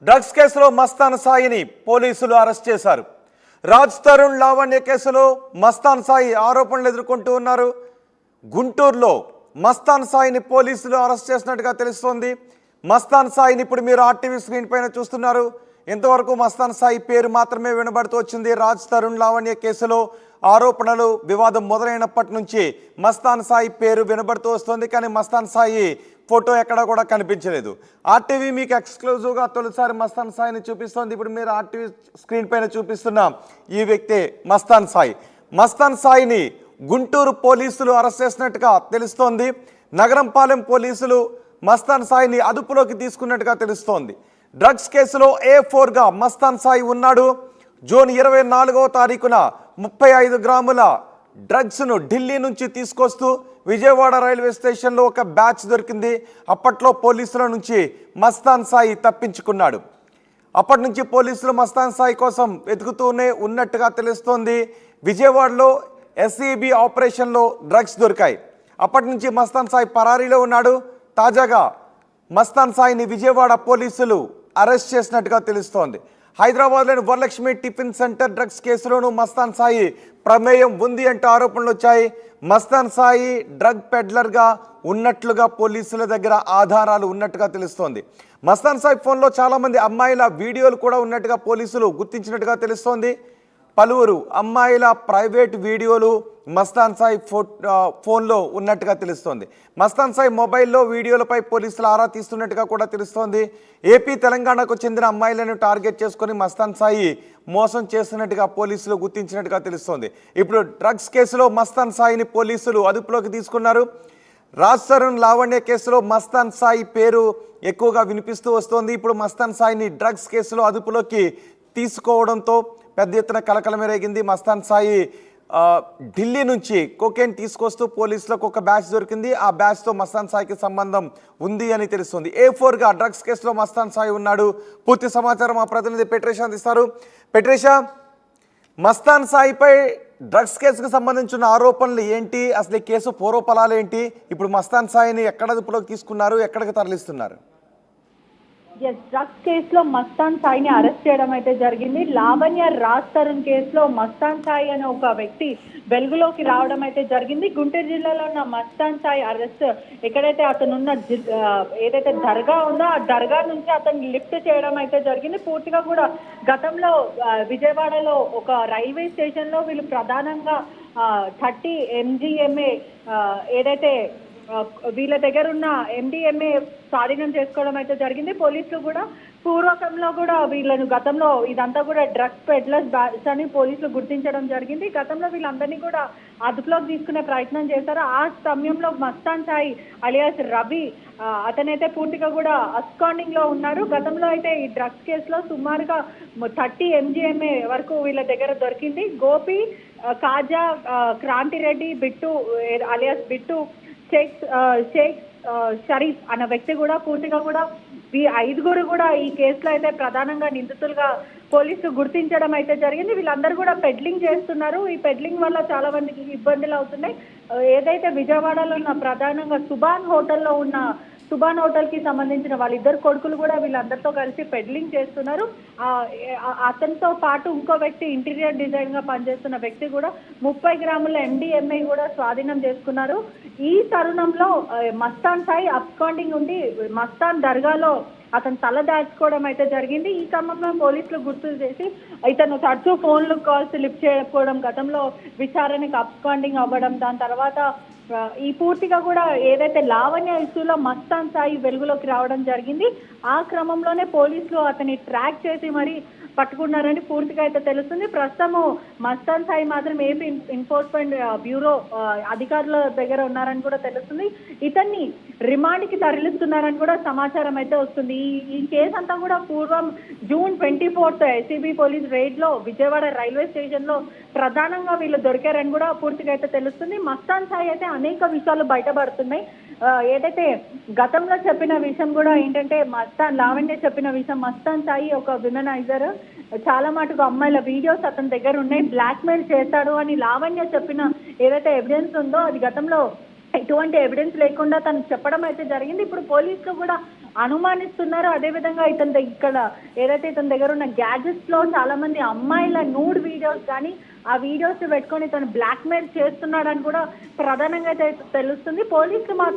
Drugs కేసులో మస్తాన్ సాయిని పోలీసులు arrest చేశారు. రాజ్ తరుణ్ లావణ్య కేసులో మస్తాన్ సాయి ఆరోపణలు ఎదుర్కొంటూ ఉన్నారు. గుంటూరులో మస్తాన్ సాయిని పోలీసులు అరెస్ట్ చేసినట్టుగా తెలుస్తోంది. మస్తాన్ సాయిని ఇప్పుడు మీరు ఆర్టీవీ స్క్రీన్ పైన చూస్తున్నారు. ఇంతవరకు మస్తాన్ సాయి పేరు మాత్రమే వినబడుతూ వచ్చింది. రాజ్ తరుణ్ లావణ్య కేసులో ఆరోపణలు వివాదం మొదలైనప్పటి నుంచి మస్తాన్ సాయి పేరు వినబడుతూ వస్తుంది. కానీ మస్తాన్ సాయి ఫోటో ఎక్కడా కూడా కనిపించలేదు. ఆర్టీవీ మీకు ఎక్స్క్లూజివ్గా తొలిసారి మస్తాన్ సాయిని చూపిస్తోంది. ఇప్పుడు మీరు ఆర్టీవీ స్క్రీన్ పైన చూపిస్తున్న ఈ వ్యక్తే మస్తాన్ సాయి. మస్తాన్ సాయిని గుంటూరు పోలీసులు అరెస్ట్ చేసినట్టుగా తెలుస్తోంది. నగరంపాలెం పోలీసులు మస్తాన్ సాయిని అదుపులోకి తీసుకున్నట్టుగా తెలుస్తోంది. డ్రగ్స్ కేసులో A4గా మస్తాన్ సాయి ఉన్నాడు. జూన్ 24వ తారీఖున 35 గ్రాముల డ్రగ్స్ను ఢిల్లీ నుంచి తీసుకొస్తూ విజయవాడ రైల్వే స్టేషన్లో ఒక బ్యాచ్ దొరికింది. అప్పట్లో పోలీసుల నుంచి మస్తాన్ సాయి తప్పించుకున్నాడు. అప్పటి నుంచి పోలీసులు మస్తాన్ సాయి కోసం వెతుకుతూనే ఉన్నట్టుగా తెలుస్తోంది. విజయవాడలో SEB ఆపరేషన్లో డ్రగ్స్ దొరికాయి. అప్పటి నుంచి మస్తాన్ సాయి పరారీలో ఉన్నాడు. తాజాగా మస్తాన్ సాయిని విజయవాడ పోలీసులు అరెస్ట్ చేసినట్టుగా తెలుస్తోంది. హైదరాబాద్లోని వరలక్ష్మి టిఫిన్ సెంటర్ డ్రగ్స్ కేసులోనూ మస్తాన్ సాయి ప్రమేయం ఉంది అంటూ ఆరోపణలు వచ్చాయి. మస్తాన్ సాయి డ్రగ్ పెడ్లర్గా ఉన్నట్లుగా పోలీసుల దగ్గర ఆధారాలు ఉన్నట్టుగా తెలుస్తోంది. మస్తాన్ సాయి ఫోన్లో చాలామంది అమ్మాయిల వీడియోలు కూడా ఉన్నట్టుగా పోలీసులు గుర్తించినట్టుగా తెలుస్తోంది. పలువురు అమ్మాయిల ప్రైవేట్ వీడియోలు మస్తాన్ సాయి ఫోన్లో ఉన్నట్టుగా తెలుస్తోంది. మస్తాన్ సాయి మొబైల్లో వీడియోలపై పోలీసులు ఆరా తీస్తున్నట్టుగా కూడా తెలుస్తోంది. ఏపీ తెలంగాణకు చెందిన అమ్మాయిలను టార్గెట్ చేసుకొని మస్తాన్ సాయి మోసం చేస్తున్నట్టుగా పోలీసులు గుర్తించినట్టుగా తెలుస్తోంది. ఇప్పుడు డ్రగ్స్ కేసులో మస్తాన్ సాయిని పోలీసులు అదుపులోకి తీసుకున్నారు. రాజ్ తరుణ్ లావణ్య కేసులో మస్తాన్ సాయి పేరు ఎక్కువగా వినిపిస్తూ వస్తోంది. ఇప్పుడు మస్తాన్ సాయిని డ్రగ్స్ కేసులో అదుపులోకి తీసుకోవడంతో పెద్ద ఎత్తున కలకలం రేగింది. మస్తాన్ సాయి ఢిల్లీ నుంచి కోకేన్ తీసుకొస్తూ పోలీసులకు ఒక బ్యాచ్ దొరికింది. ఆ బ్యాచ్తో మస్తాన్ సాయికి సంబంధం ఉంది అని తెలుస్తుంది. A4గా డ్రగ్స్ కేసులో మస్తాన్ సాయి ఉన్నాడు. పూర్తి సమాచారం మా ప్రతినిధి పెట్రేషా అందిస్తారు. పెట్రేషా, మస్తాన్ సాయిపై డ్రగ్స్ కేసుకు సంబంధించిన ఆరోపణలు ఏంటి? అసలు ఈ కేసు పూర్వఫలాలు ఏంటి? ఇప్పుడు మస్తాన్ సాయిని ఎక్కడ అదుపులోకి తీసుకున్నారు, ఎక్కడికి తరలిస్తున్నారు? డ్రగ్స్ కేసులో మస్తాన్ సాయిని అరెస్ట్ చేయడం అయితే జరిగింది. లావణ్య రాజ్ తరుణ్ కేసులో మస్తాన్ సాయి అనే ఒక వ్యక్తి వెలుగులోకి రావడం అయితే జరిగింది. గుంటూరు జిల్లాలో ఉన్న మస్తాన్ సాయి అరెస్ట్ ఎక్కడైతే అతనున్న ఏదైతే దర్గా ఉందో ఆ దర్గా నుంచి అతన్ని లిఫ్ట్ చేయడం అయితే జరిగింది. పూర్తిగా కూడా గతంలో విజయవాడలో ఒక రైల్వే స్టేషన్ లో వీళ్ళు ప్రధానంగా 30 MGMA ఏదైతే వీళ్ళ దగ్గర ఉన్న MDMA స్వాధీనం చేసుకోవడం అయితే జరిగింది. పోలీసులు కూడా పూర్వకంలో కూడా వీళ్ళను గతంలో ఇదంతా కూడా డ్రగ్స్ పెడ్లర్స్ బ్యాచ్ అని పోలీసులు గుర్తించడం జరిగింది. గతంలో వీళ్ళందరినీ కూడా అదుపులోకి తీసుకునే ప్రయత్నం చేశారు. ఆ సమయంలో మస్తాన్ సాయి అలియాస్ రవి అతనైతే పూర్తిగా కూడా అబ్స్కాండింగ్ లో ఉన్నారు. గతంలో అయితే ఈ డ్రగ్స్ కేసులో సుమారుగా 30 MGMA వరకు వీళ్ళ దగ్గర దొరికింది. గోపి, కాజా, క్రాంతిరెడ్డి, బిట్టు అలియాస్ బిట్టు, షేక్ షరీఫ్ అన్న వ్యక్తి కూడా పూర్తిగా కూడా ఈ 5గురు కూడా ఈ కేసులో అయితే ప్రధానంగా నిందితులుగా పోలీసులు గుర్తించడం అయితే జరిగింది. వీళ్ళందరూ కూడా పెడ్లింగ్ చేస్తున్నారు. ఈ పెడ్లింగ్ వల్ల చాలా మందికి ఇబ్బందులు అవుతున్నాయి. ఏదైతే విజయవాడలో ఉన్న ప్రధానంగా సుభాన్ హోటల్ కి సంబంధించిన వాళ్ళిద్దరు కొడుకులు కూడా వీళ్ళందరితో కలిసి పెడ్లింగ్ చేస్తున్నారు. అతనితో పాటు ఇంకో వ్యక్తి ఇంటీరియర్ డిజైన్ గా పనిచేస్తున్న వ్యక్తి కూడా 30 గ్రాముల MDMA కూడా స్వాధీనం చేసుకున్నారు. ఈ తరుణంలో మస్తాన్ సాయి అబ్స్కాండింగ్ ఉండి మస్తాన్ దర్గాలో అతను తల దాచుకోవడం అయితే జరిగింది. ఈ క్రమంలో పోలీసులు గుర్తు చేసి ఇతను తరచూ ఫోన్లు కాల్స్ లిఫ్ట్ చేయకపోవడం, గతంలో విచారణకు అబ్స్కాండింగ్ అవ్వడం, దాని తర్వాత ఈ పూర్తిగా కూడా ఏదైతే లావణ్య ఇష్యూలో మస్తాన్ సాయి వెలుగులోకి రావడం జరిగింది. ఆ క్రమంలోనే పోలీసులు అతన్ని ట్రాక్ చేసి మరి పట్టుకున్నారని పూర్తిగా అయితే తెలుస్తుంది. ప్రస్తుతము మస్తాన్ సాయి మాత్రం ఏపీ ఎన్ఫోర్స్మెంట్ బ్యూరో అధికారుల దగ్గర ఉన్నారని కూడా తెలుస్తుంది. ఇతన్ని రిమాండ్కి తరలిస్తున్నారని కూడా సమాచారం అయితే వస్తుంది. ఈ కేసు అంతా కూడా పూర్వం June 24th SEB police raid లో విజయవాడ రైల్వే స్టేషన్ లో ప్రధానంగా వీళ్ళు దొరికారని కూడా పూర్తిగా అయితే తెలుస్తుంది. మస్తాన్ సాయి అయితే అనేక విషయాలు బయటపడుతున్నాయి. ఏదైతే గతంలో చెప్పిన విషయం కూడా ఏంటంటే లావణ్య చెప్పిన విషయం, మస్తాన్ సాయి ఒక విమెనైజర్, చాలా మటుకు అమ్మాయిల వీడియోస్ అతని దగ్గర ఉన్నాయి, బ్లాక్ మెయిల్ చేస్తాడు అని లావణ్య చెప్పిన ఏదైతే ఎవిడెన్స్ ఉందో అది గతంలో ఎటువంటి ఎవిడెన్స్ లేకుండా తను చెప్పడం అయితే జరిగింది. ఇప్పుడు పోలీసులు కూడా అనుమానిస్తున్నారు. అదేవిధంగా ఇక్కడ ఏదైతే ఇతని దగ్గర ఉన్న గ్యాజెట్స్ లో చాలా మంది అమ్మాయిల నూడ్ వీడియోస్ కానీ ఆ వీడియోస్ పెట్టుకొని తను బ్లాక్ మెయిల్ చేస్తున్నాడని కూడా ప్రధానంగా అయితే తెలుస్తుంది. పోలీసులు మాత్రం